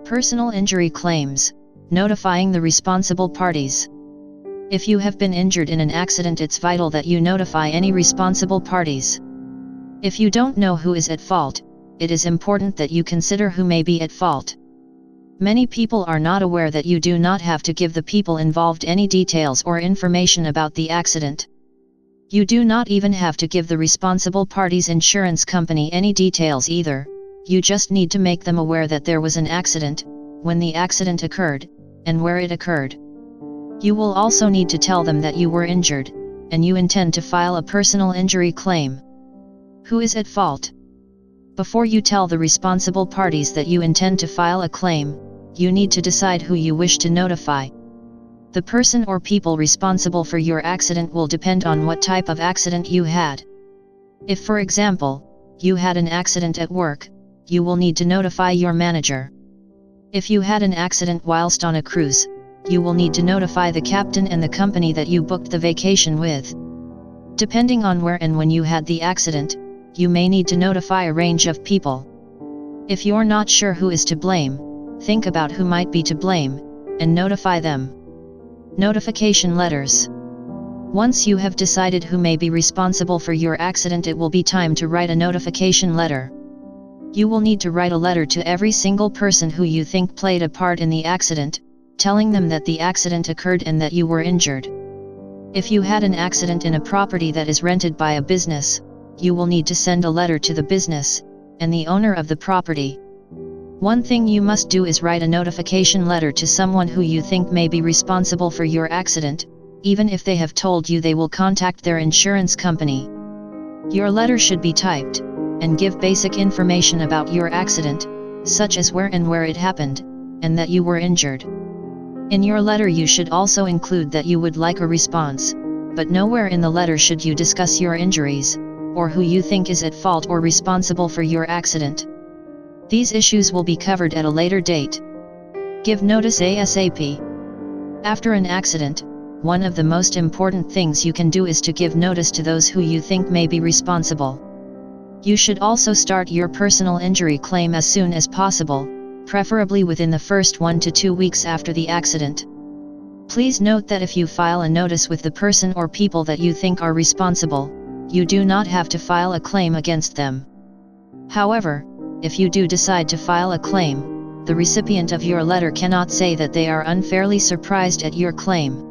Personal injury claims, notifying the responsible parties. If you have been injured in an accident, it's vital that you notify any responsible parties. If you don't know who is at fault, it is important that you consider who may be at fault. Many people are not aware that you do not have to give the people involved any details or information about the accident. You do not even have to give the responsible party's insurance company any details either. You just need to make them aware that there was an accident, when the accident occurred, and where it occurred. You will also need to tell them that you were injured, and you intend to file a personal injury claim. Who is at fault? Before you tell the responsible parties that you intend to file a claim, you need to decide who you wish to notify. The person or people responsible for your accident will depend on what type of accident you had. If, for example, you had an accident at work, you will need to notify your manager. If you had an accident whilst on a cruise, you will need to notify the captain and the company that you booked the vacation with. Depending on where and when you had the accident, you may need to notify a range of people. If you're not sure who is to blame, think about who might be to blame, and notify them. Notification letters. Once you have decided who may be responsible for your accident, it will be time to write a notification letter. You will need to write a letter to every single person who you think played a part in the accident, telling them that the accident occurred and that you were injured. If you had an accident in a property that is rented by a business, you will need to send a letter to the business and the owner of the property. One thing you must do is write a notification letter to someone who you think may be responsible for your accident, even if they have told you they will contact their insurance company. Your letter should be typed, and give basic information about your accident, such as where it happened, and that you were injured. In your letter you should also include that you would like a response, but nowhere in the letter should you discuss your injuries, or who you think is at fault or responsible for your accident. These issues will be covered at a later date. Give notice ASAP. After an accident, one of the most important things you can do is to give notice to those who you think may be responsible. You should also start your personal injury claim as soon as possible, preferably within the first 1 to 2 weeks after the accident. Please note that if you file a notice with the person or people that you think are responsible, you do not have to file a claim against them. However, if you do decide to file a claim, the recipient of your letter cannot say that they are unfairly surprised at your claim.